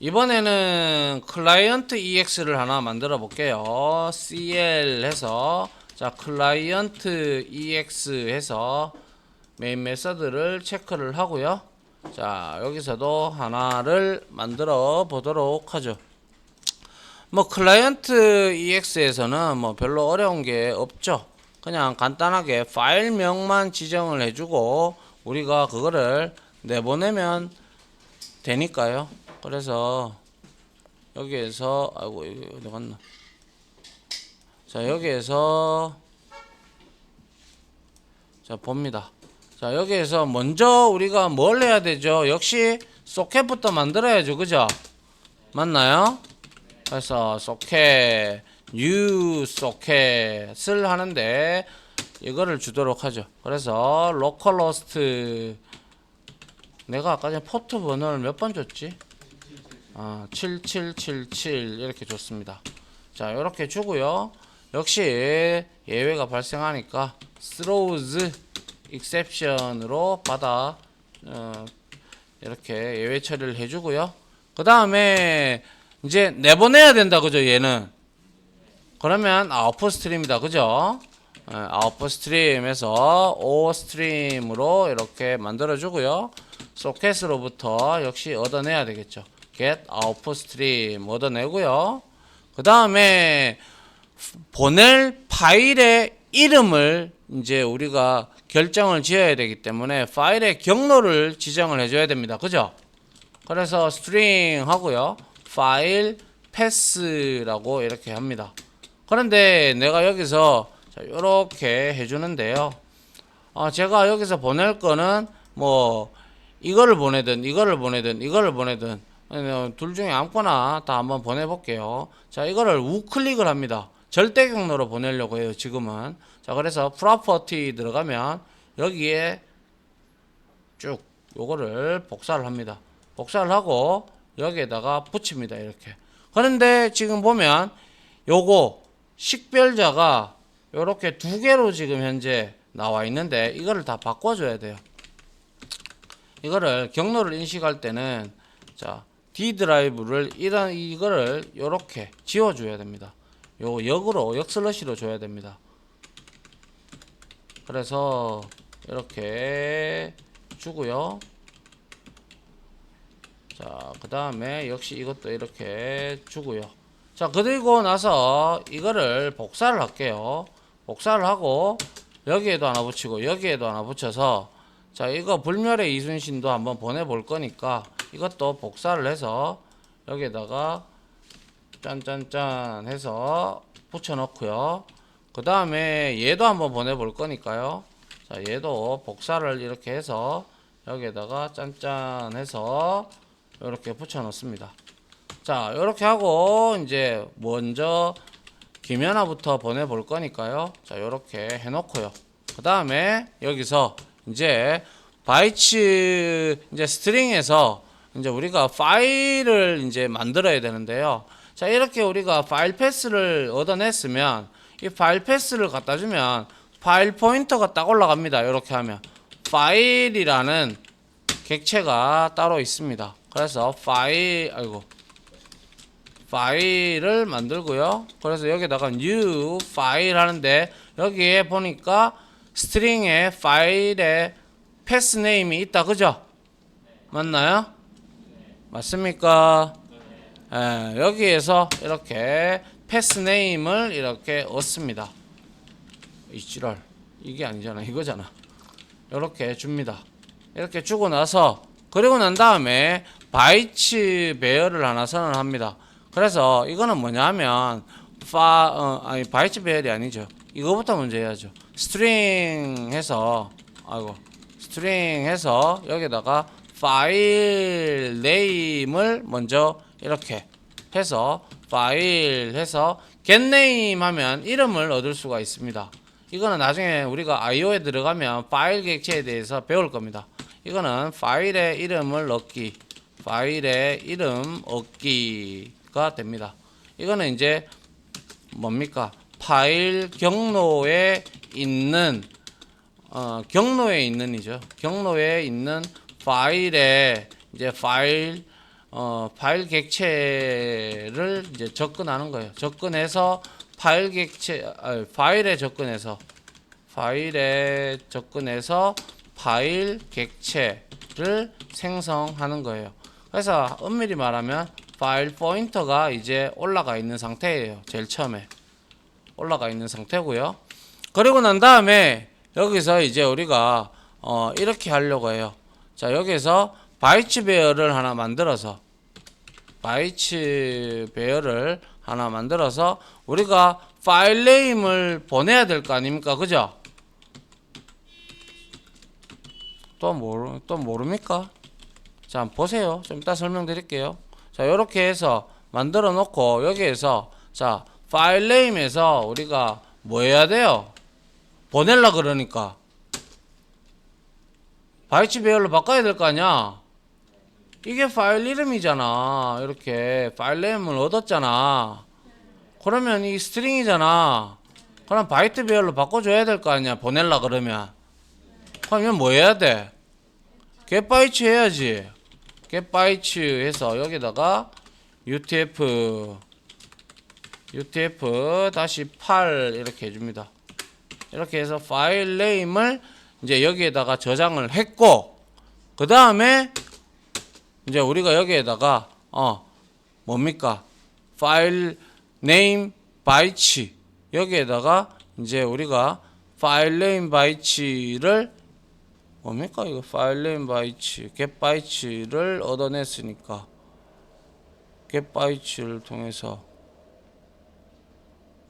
이번에는 클라이언트 EX를 하나 만들어 볼게요. CL 해서 자 클라이언트 EX 해서 메인 메서드를 체크를 하고요. 자 여기서도 하나를 만들어 보도록 하죠. 뭐 클라이언트 EX에서는 뭐 별로 어려운 게 없죠. 그냥 간단하게 파일명만 지정을 해주고 우리가 그거를 내보내면 되니까요. 그래서 여기에서 아이고 여기 어디 갔나? 자 여기에서 자 봅니다. 자 여기에서 먼저 우리가 뭘 해야 되죠? 역시 소켓부터 만들어야죠, 그죠? 맞나요? 그래서 소켓 new 소켓을 하는데 이거를 주도록 하죠. 그래서 localhost 내가 아까 전에 포트 번호를 몇 번 줬지? 7777 이렇게 줬습니다. 자 이렇게 주고요. 역시 예외가 발생하니까 throws exception으로 받아 이렇게 예외 처리를 해주고요. 그 다음에 이제 내보내야 된다, 그죠? 얘는 그러면 아웃풋 스트림이다, 그죠? 아웃풋 스트림에서 O 스트림으로 이렇게 만들어주고요. 소켓으로부터 역시 얻어내야 되겠죠. get output stream 얻어내고요. 그 다음에 보낼 파일의 이름을 이제 우리가 결정을 지어야 되기 때문에 파일의 경로를 지정을 해줘야 됩니다. 그죠? 그래서 string 하고요. 파일 패스라고 이렇게 합니다. 그런데 내가 여기서 이렇게 해주는데요. 제가 여기서 보낼 거는 뭐 이거를 보내든 이거를 보내든 이거를 보내든 둘 중에 아무거나 다 한번 보내볼게요. 자 이거를 우클릭을 합니다. 절대 경로로 보내려고 해요 지금은. 자 그래서 property 들어가면 여기에 쭉 요거를 복사를 합니다. 복사를 하고 여기에다가 붙입니다 이렇게. 그런데 지금 보면 요거 식별자가 요렇게 두 개로 지금 현재 나와 있는데 이거를 다 바꿔줘야 돼요. 이거를 경로를 인식할 때는 자 D 드라이브를 이거를 요렇게 지워줘야 됩니다. 요 역슬러시로 줘야 됩니다. 그래서 이렇게 주고요. 자, 그 다음에 역시 이것도 이렇게 주고요. 자, 그리고 나서 이거를 복사를 할게요. 복사를 하고 여기에도 하나 붙이고 여기에도 하나 붙여서 자, 이거 불멸의 이순신도 한번 보내볼 거니까 이것도 복사를 해서 여기에다가 짠짠짠 해서 붙여놓고요. 그 다음에 얘도 한번 보내볼 거니까요. 자, 얘도 복사를 이렇게 해서 여기에다가 짠짠 해서 이렇게 붙여 놓습니다. 자 이렇게 하고 이제 먼저 김연아부터 보내볼 거니까요. 자 이렇게 해놓고요. 그 다음에 여기서 이제 바이츠 이제 스트링에서 이제 우리가 파일을 이제 만들어야 되는데요. 자 이렇게 우리가 파일 패스를 얻어냈으면 이 파일 패스를 갖다 주면 파일 포인터가 딱 올라갑니다. 이렇게 하면 파일이라는 객체가 따로 있습니다. 그래서 파일을 만들고요. 그래서 여기다가 new 파일 하는데 여기에 보니까 스트링에 파일에 패스 네임이 있다, 그죠? 맞나요? 맞습니까? 여기에서 이렇게 패스 네임을 이렇게 얻습니다. 이 지랄 이게 아니잖아, 이거잖아. 이렇게 줍니다. 이렇게 주고 나서 그리고 난 다음에 바이츠 배열을 하나 선언합니다. 그래서 이거는 뭐냐면 바이츠 배열이 아니죠. 이거부터 먼저 해야죠. 스트링 해서 여기다가 파일 네임을 먼저 이렇게 해서 파일 해서 getName 하면 이름을 얻을 수가 있습니다. 이거는 나중에 우리가 IO에 들어가면 파일 객체에 대해서 배울 겁니다. 이거는 파일의 이름을 얻기, 파일의 이름 얻기가 됩니다. 이거는 이제 뭡니까? 파일 경로에 있는 경로에 있는이죠. 경로에 있는 파일의 이제 파일 파일 객체를 이제 접근하는 거예요. 접근해서 파일 객체, 파일에 접근해서 파일 객체를 생성하는 거예요. 그래서 엄밀히 말하면 파일 포인터가 이제 올라가 있는 상태예요. 제일 처음에 올라가 있는 상태고요. 그리고 난 다음에 여기서 이제 우리가 이렇게 하려고 해요. 자, 여기서 바이츠 베어를 하나 만들어서 우리가 파일 네임을 보내야 될 거 아닙니까? 그죠? 또 모릅니까? 자, 한번 보세요. 좀 이따 설명드릴게요. 자, 이렇게 해서 만들어 놓고 여기에서 자, 파일 네임에서 우리가 뭐 해야 돼요? 보낼라 그러니까 바이츠 배열로 바꿔야 될 거 아니야? 이게 파일 이름이잖아. 이렇게 파일 네임을 얻었잖아. 그러면 이 스트링이잖아. 그럼 바이트 배열로 바꿔줘야 될 거 아니야? 보낼라 그러면. 그러면 뭐 해야 돼? getBytes 해야지. getBytes 해서 여기다가 utf 다시 8 이렇게 해줍니다. 이렇게 해서 파일 네임을 이제 여기에다가 저장을 했고, 그 다음에 이제 우리가 여기에다가 뭡니까? 파일 네임 바이츠 여기에다가 이제 우리가 파일 네임 바이츠를 뭡니까? 이거 파일 네임 바이츠 getBytes를 얻어냈으니까 getBytes를 통해서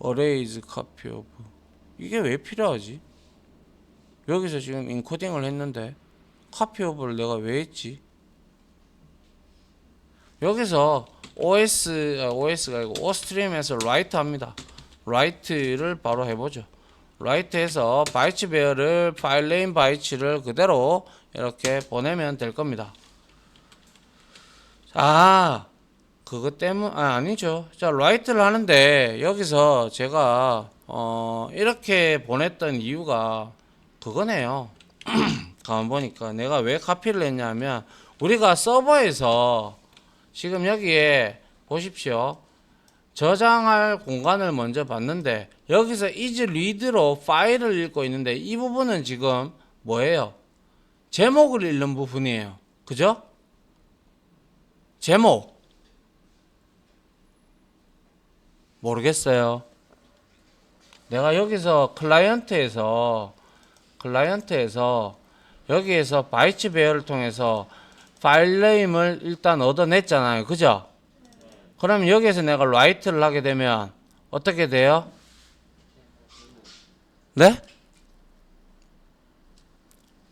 erase copy of 이게 왜 필요하지? 여기서 지금 인코딩을 했는데 copy of를 내가 왜 했지? 여기서 OS가 아니고 OStream에서 write 합니다. write를 바로 해보죠. write해서 바이츠 베어를 파일 네임 바이츠를 그대로 이렇게 보내면 될 겁니다. 자, 그것 때문 아니죠. 자, write를 하는데 여기서 제가 이렇게 보냈던 이유가 그거네요. 가만 보니까 내가 왜 카피를 했냐면 우리가 서버에서 지금 여기에 보십시오. 저장할 공간을 먼저 봤는데 여기서 is read로 파일을 읽고 있는데 이 부분은 지금 뭐예요? 제목을 읽는 부분이에요. 그죠? 제목 모르겠어요. 내가 여기서 클라이언트에서 여기에서 바이츠 베어를 통해서 파일 네임을 일단 얻어냈잖아요. 그죠? 그럼 여기에서 내가 write를 하게 되면 어떻게 돼요? 네?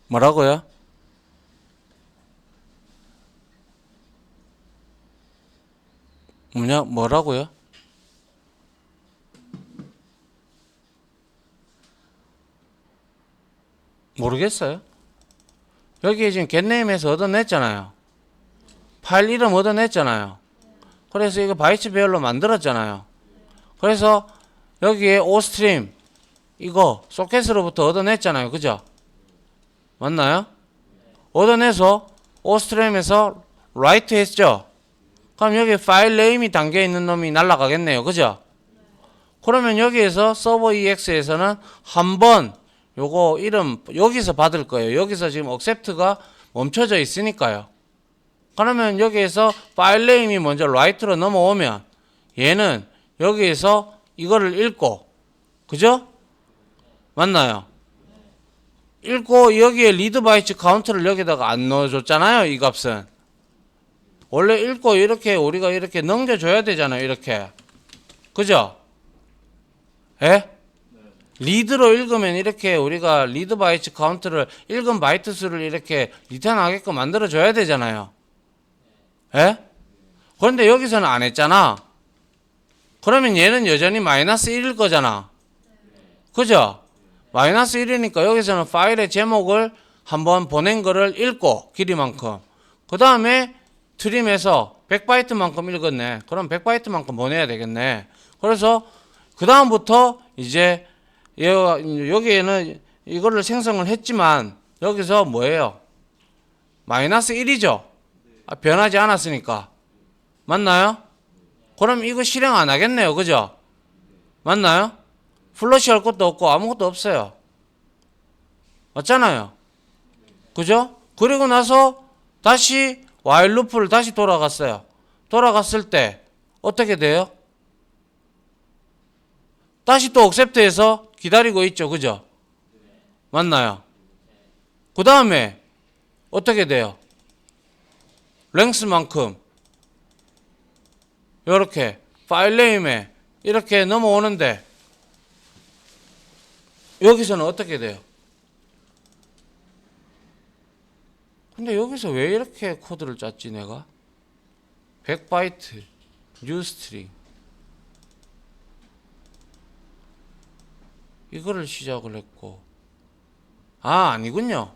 뭐라고요? 뭐라고요? 모르겠어요. 여기에 지금 getName에서 얻어냈잖아요. 파일 이름 얻어냈잖아요. 그래서 이거 바이츠 배열로 만들었잖아요. 그래서 여기에 OStream 이거 소켓으로부터 얻어냈잖아요. 그죠? 맞나요? 얻어내서 OStream에서 write 했죠? 그럼 여기 파일 네임이 담겨 있는 놈이 날아가겠네요. 그죠? 그러면 여기에서 서버 EX에서는 한번 요거 이름 여기서 받을 거예요. 여기서 지금 accept가 멈춰져 있으니까요. 그러면 여기에서 파일 네임이 먼저 write로 넘어오면 얘는 여기에서 이거를 읽고 그죠? 맞나요? 읽고 여기에 read bytes 카운트를 여기다가 안 넣어줬잖아요. 이 값은 원래 읽고 이렇게 우리가 이렇게 넘겨줘야 되잖아요. 이렇게 그죠? 예? 리드로 읽으면 이렇게 우리가 리드 바이트 카운트를 읽은 바이트 수를 이렇게 리턴하게끔 만들어 줘야 되잖아요. 예? 그런데 여기서는 안 했잖아. 그러면 얘는 여전히 마이너스 1일 거잖아. 그죠? 마이너스 1이니까 여기서는 파일의 제목을 한번 보낸 거를 읽고 길이만큼 그 다음에 트림에서 100바이트만큼 읽었네. 그럼 100바이트만큼 보내야 되겠네. 그래서 그 다음부터 이제 여기에는 이거를 생성을 했지만 여기서 뭐예요? 마이너스 1이죠? 변하지 않았으니까. 맞나요? 그럼 이거 실행 안 하겠네요. 그죠? 맞나요? 플러시 할 것도 없고 아무것도 없어요. 맞잖아요. 그죠? 그리고 나서 다시 while 루프를 다시 돌아갔어요. 돌아갔을 때 어떻게 돼요? 다시 또 accept해서 기다리고 있죠. 그죠? 맞나요? 그 다음에 어떻게 돼요? 랭스만큼 이렇게 파일 네임에 이렇게 넘어오는데 여기서는 어떻게 돼요? 근데 여기서 왜 이렇게 코드를 짰지 내가? 100바이트 뉴 스트링 이거를 시작을 했고 아니군요.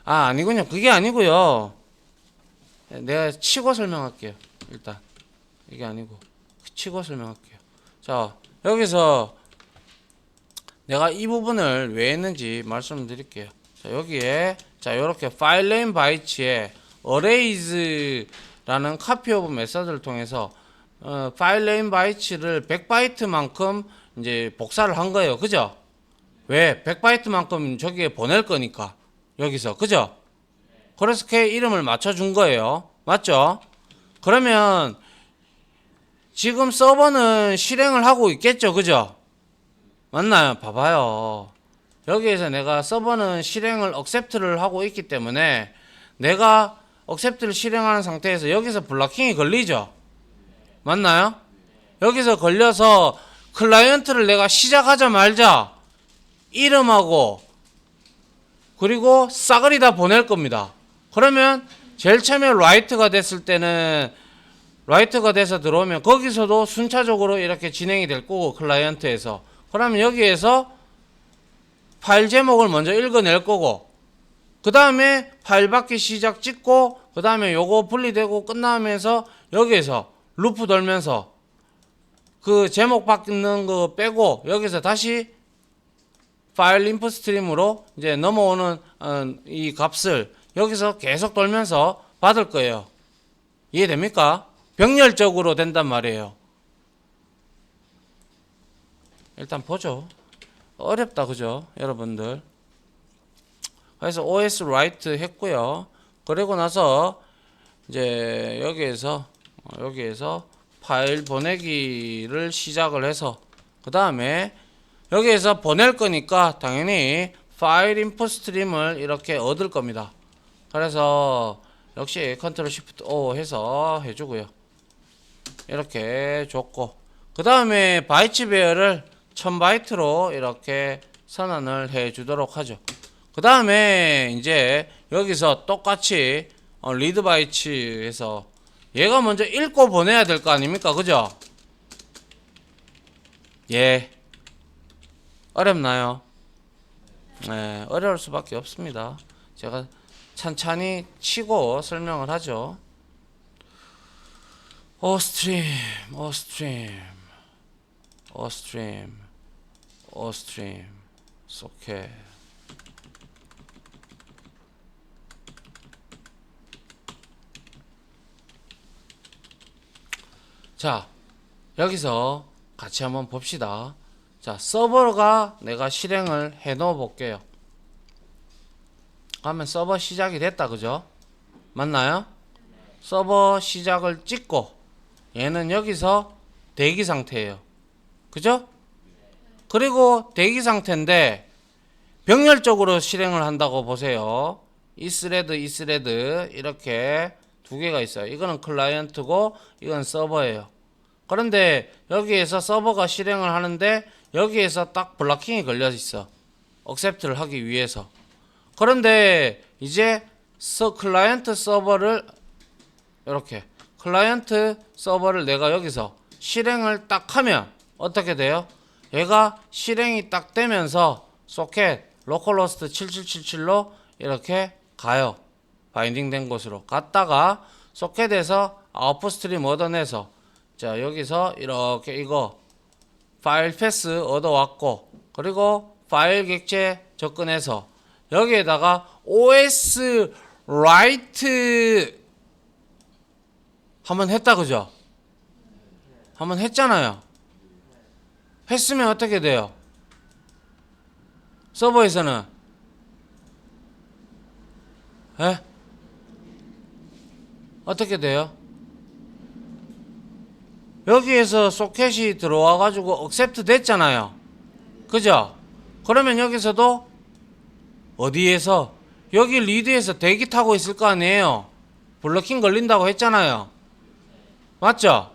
아니군요. 그게 아니고요. 내가 치고 설명할게요. 일단 이게 아니고 치고 설명할게요. 자, 여기서 내가 이 부분을 왜 했는지 말씀드릴게요. 자, 여기에 자, 이렇게 파일 네임 바이츠에 arrays라는 copy of method를 통해서 파일 네임 바이츠를 100바이트만큼 이제 복사를 한 거예요. 그죠? 왜? 100바이트만큼 저기에 보낼 거니까. 여기서. 그죠? 그래서 K 이름을 맞춰준 거예요. 맞죠? 그러면 지금 서버는 실행을 하고 있겠죠. 그죠? 맞나요? 봐봐요. 여기에서 내가 서버는 실행을 accept를 하고 있기 때문에 내가 accept를 실행하는 상태에서 여기서 블락킹이 걸리죠. 맞나요? 여기서 걸려서 클라이언트를 내가 시작하자마자 이름하고 그리고 싸그리 다 보낼 겁니다. 그러면 제일 처음에 라이트가 됐을 때는 라이트가 돼서 들어오면 거기서도 순차적으로 이렇게 진행이 될 거고 클라이언트에서 그러면 여기에서 파일 제목을 먼저 읽어낼 거고 그 다음에 파일 받기 시작 찍고 그 다음에 요거 분리되고 끝나면서 여기에서 루프 돌면서 그 제목 받는 거 빼고 여기서 다시 파일 인풋 스트림으로 이제 넘어오는 이 값을 여기서 계속 돌면서 받을 거예요. 이해됩니까? 병렬적으로 된단 말이에요. 일단 보죠. 어렵다 그죠 여러분들. 그래서 OS write 했고요. 그리고 나서 이제 여기에서 파일 보내기를 시작을 해서 그 다음에 여기에서 보낼 거니까 당연히 파일 인풋 스트림을 이렇게 얻을 겁니다. 그래서 역시 컨트롤 시프트 O 해서 해주고요. 이렇게 줬고 그 다음에 바이트 배열을 1000바이트로 이렇게 선언을 해 주도록 하죠. 그 다음에 이제 여기서 똑같이 리드 바이트에서 얘가 먼저 읽고 보내야 될 거 아닙니까? 그죠? 예. 어렵나요? 네, 어려울 수밖에 없습니다. 제가 찬찬히 치고 설명을 하죠. 어스트림, 오케이. 자, 여기서 같이 한번 봅시다. 자, 서버가 내가 실행을 해 놓아 볼게요. 하면 서버 시작이 됐다. 그죠? 맞나요? 서버 시작을 찍고 얘는 여기서 대기 상태예요. 그죠? 그리고 대기 상태인데 병렬적으로 실행을 한다고 보세요. 이 스레드 이렇게 두 개가 있어요. 이거는 클라이언트고 이건 서버예요. 그런데 여기에서 서버가 실행을 하는데 여기에서 딱 블락킹이 걸려 있어. accept를 하기 위해서. 그런데 이제 클라이언트 서버를 이렇게 클라이언트 서버를 내가 여기서 실행을 딱 하면 어떻게 돼요? 얘가 실행이 딱 되면서 소켓 로컬호스트 7777로 이렇게 가요. 바인딩 된 곳으로 갔다가 소켓에서 아웃풋 스트림 얻어내서 자 여기서 이렇게 이거 파일 패스 얻어왔고 그리고 파일 객체 접근해서 여기에다가 OS write 한번 했다 그죠? 한번 했잖아요. 했으면 어떻게 돼요? 서버에서는 에? 어떻게 돼요? 여기에서 소켓이 들어와 가지고 accept 됐잖아요. 그죠? 그러면 여기서도 어디에서 여기 리드에서 대기 타고 있을 거 아니에요. 블로킹 걸린다고 했잖아요. 맞죠?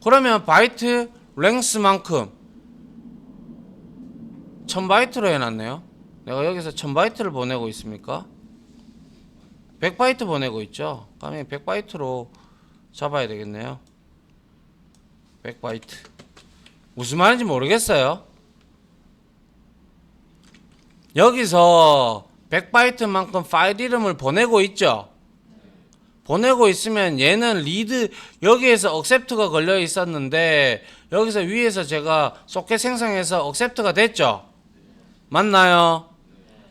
그러면 바이트 랭스만큼 1000바이트로 해놨네요. 내가 여기서 1000바이트를 보내고 있습니까? 100바이트 보내고 있죠. 그러면 100바이트로 잡아야 되겠네요. 100바이트. 무슨 말인지 모르겠어요. 여기서 100바이트만큼 파일 이름을 보내고 있죠. 보내고 있으면 얘는 리드 여기에서 accept가 걸려 있었는데 여기서 위에서 제가 소켓 생성해서 accept가 됐죠. 맞나요?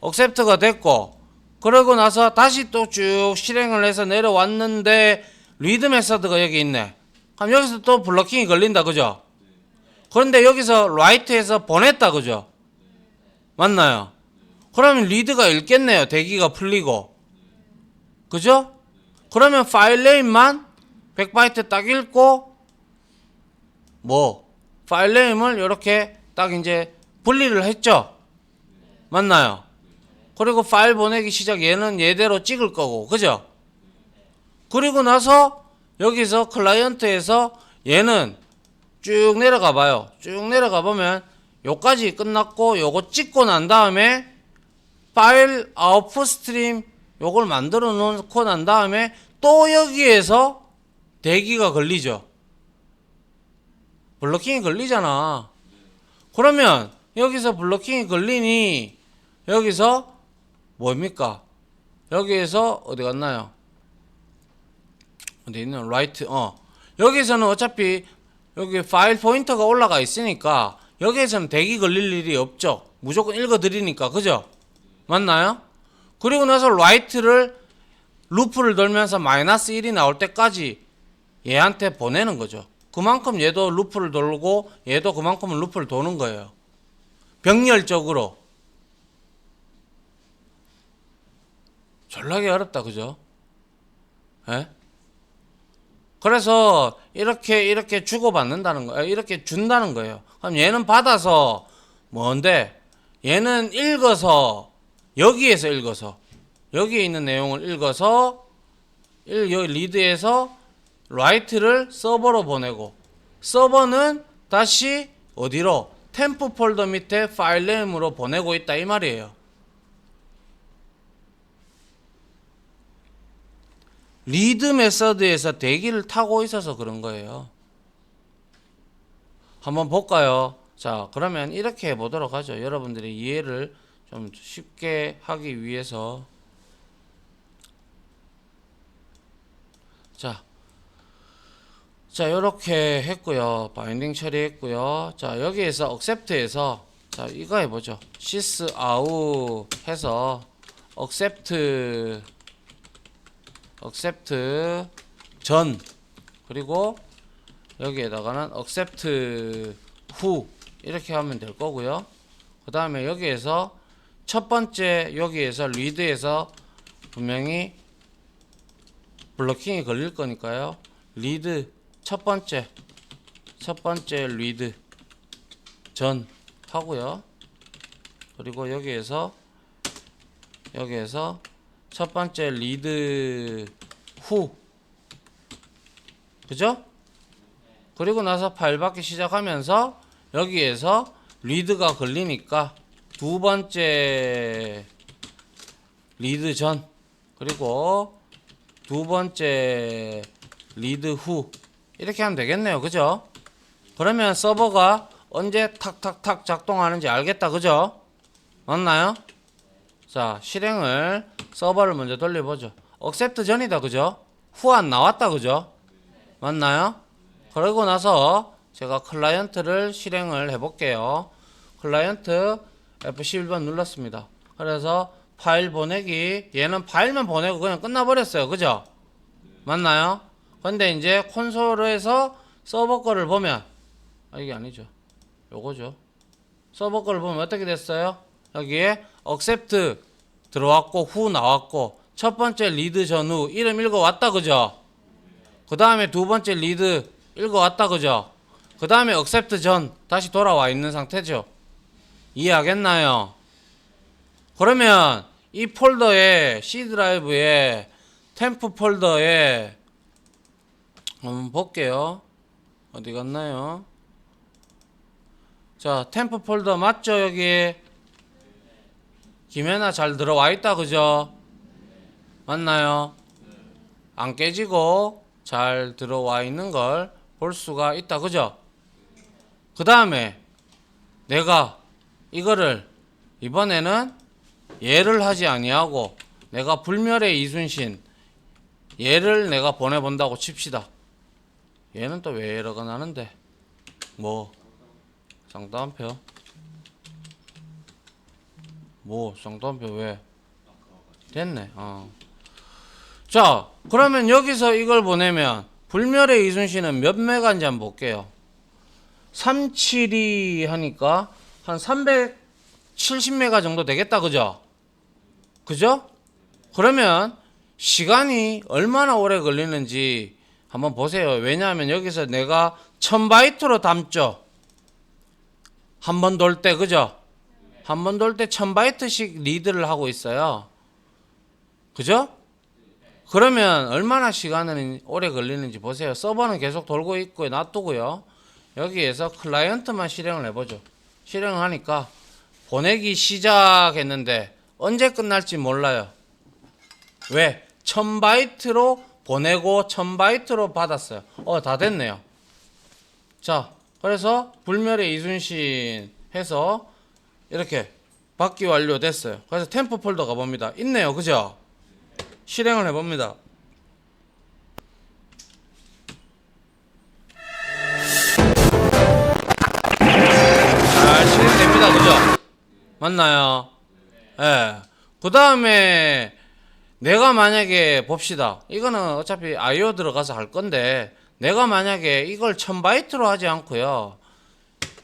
accept가 됐고 그러고 나서 다시 또 쭉 실행을 해서 내려왔는데 리드 메서드가 여기 있네. 그럼 여기서 또 블로킹이 걸린다. 그죠? 그런데 여기서 write에서 보냈다. 그죠? 맞나요? 그러면 리드가 읽겠네요. 대기가 풀리고. 그죠? 그러면 파일 네임만 100바이트 딱 읽고 파일 네임을 이렇게 딱 이제 분리를 했죠. 맞나요? 그리고 파일 보내기 시작 얘는 얘대로 찍을 거고. 그죠? 그리고 나서 여기서 클라이언트에서 얘는 쭉 내려가 봐요. 쭉 내려가 보면 요까지 끝났고 요거 찍고 난 다음에 파일 아웃풋 스트림 요걸 만들어 놓고 난 다음에 또 여기에서 대기가 걸리죠. 블로킹이 걸리잖아. 그러면 여기서 블로킹이 걸리니 여기서 뭡니까? 여기에서 어디 갔나요? 어디 있는 라이트 여기서는 어차피 여기 파일 포인터가 올라가 있으니까 여기에서는 대기 걸릴 일이 없죠. 무조건 읽어 드리니까. 그죠? 맞나요? 그리고 나서 라이트를 루프를 돌면서 마이너스 1이 나올 때까지 얘한테 보내는 거죠. 그만큼 얘도 루프를 돌고 얘도 그만큼 루프를 도는 거예요. 병렬적으로. 졸라게 어렵다. 그죠? 예? 그래서 이렇게 주고받는다는 거예요. 이렇게 준다는 거예요. 그럼 얘는 받아서 뭔데? 얘는 읽어서 여기에서 읽어서 여기에 있는 내용을 읽어서 여기 리드에서 라이트를 서버로 보내고 서버는 다시 어디로? 템프 폴더 밑에 파일 네임으로 보내고 있다 이 말이에요. 리드 메서드에서 대기를 타고 있어서 그런 거예요. 한번 볼까요? 자, 그러면 이렇게 해보도록 하죠. 여러분들이 이해를 좀 쉽게 하기 위해서. 자, 요렇게 했고요. 바인딩 처리했고요. 자, 여기에서 accept에서 자, 이거 해보죠. sys out 해서 accept 전 그리고 여기에다가는 accept 후 이렇게 하면 될 거고요. 그 다음에 여기에서 첫 번째 여기에서 리드에서 분명히 블로킹이 걸릴 거니까요. 리드 첫 번째 리드 전 하고요. 그리고 여기에서 첫 번째 리드 후 그죠? 그리고 나서 파일 받기 시작하면서 여기에서 리드가 걸리니까 두 번째 리드 전 그리고 두 번째 리드 후 이렇게 하면 되겠네요. 그죠? 그러면 서버가 언제 탁탁탁 작동하는지 알겠다. 그죠? 맞나요? 자, 실행을 서버를 먼저 돌려보죠. accept 전이다. 그죠? 후 안 나왔다. 그죠? 맞나요? 그러고 나서 제가 클라이언트를 실행을 해볼게요. 클라이언트 F11번 눌렀습니다. 그래서 파일 보내기 얘는 파일만 보내고 그냥 끝나버렸어요. 그죠? 맞나요? 근데 이제 콘솔에서 서버 거를 보면 이게 아니죠. 요거죠. 서버 거를 보면 어떻게 됐어요? 여기에 accept 들어왔고 후 나왔고 첫 번째 리드 전후 이름 읽어왔다 그죠? 그 다음에 두 번째 리드 읽어왔다 그죠? 그 다음에 accept 전 다시 돌아와 있는 상태죠. 이해하겠나요? 그러면 이 폴더에 C 드라이브에 템프 폴더에 한번 볼게요. 어디 갔나요? 자, 템프 폴더 맞죠? 여기 김혜나 잘 들어와 있다 그죠? 맞나요? 안 깨지고 잘 들어와 있는 걸 볼 수가 있다 그죠? 그 다음에 내가 이거를 이번에는 얘를 하지 아니하고 내가 불멸의 이순신 얘를 내가 보내본다고 칩시다. 얘는 또 왜 에러가 나는데? 뭐 쌍따옴표? 뭐 쌍따옴표 왜? 됐네. 자, 그러면 여기서 이걸 보내면 불멸의 이순신은 몇 메가인지 한번 볼게요. 372 하니까 한 370메가 정도 되겠다 그죠? 그죠? 그러면 시간이 얼마나 오래 걸리는지 한번 보세요. 왜냐하면 여기서 내가 1000바이트로 담죠. 한 번 돌 때 그죠? 한 번 돌 때 1000바이트씩 리드를 하고 있어요. 그죠? 그러면 얼마나 시간이 오래 걸리는지 보세요. 서버는 계속 돌고 있고 놔두고요. 여기에서 클라이언트만 실행을 해보죠. 실행을 하니까 보내기 시작했는데 언제 끝날지 몰라요. 왜? 1000바이트로 보내고 1000바이트로 받았어요. 다 됐네요. 자, 그래서 불멸의 이순신 해서 이렇게 받기 완료됐어요. 그래서 템프 폴더 가봅니다. 있네요. 그죠? 실행을 해봅니다. 잘 실행됩니다. 그죠? 맞나요? 예. 그 다음에 내가 만약에 봅시다. 이거는 어차피 IO 들어가서 할 건데 내가 만약에 이걸 1000바이트로 하지 않고요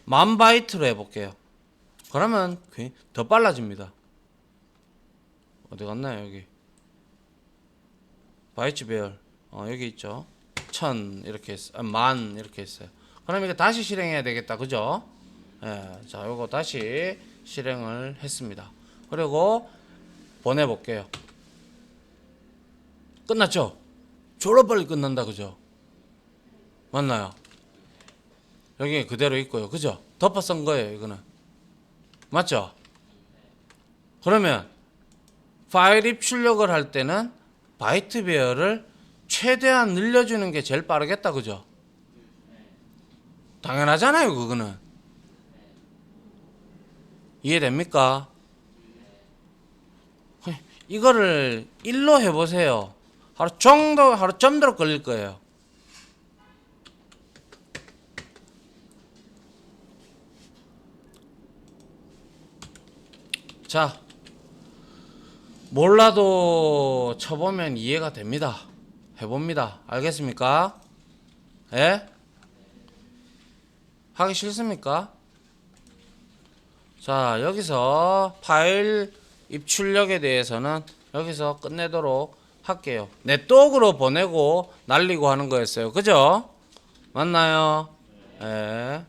10,000바이트로 해볼게요. 그러면 더 빨라집니다. 어디 갔나요? 여기 바이트 배열 여기 있죠. 1000 이렇게 했어요. 10,000 이렇게 했어요. 그럼 이거 다시 실행해야 되겠다. 그죠? 예, 자, 요거 다시 실행을 했습니다. 그리고 보내볼게요. 끝났죠? 졸라 빨리 끝난다. 그죠? 맞나요? 여기 그대로 있고요. 그죠? 덮어 쓴 거예요. 이거는 맞죠? 그러면 파일 입출력을 할 때는 바이트 배열을 최대한 늘려주는 게 제일 빠르겠다. 그죠? 당연하잖아요. 그거는 이해됩니까? 이거를 1로 해보세요. 하루 점도록 걸릴 거예요. 자, 몰라도 쳐보면 이해가 됩니다. 해봅니다. 알겠습니까? 예? 하기 싫습니까? 자, 여기서 파일 입출력에 대해서는 여기서 끝내도록 할게요. 네트워크로 보내고 날리고 하는 거였어요. 그죠? 맞나요? 예.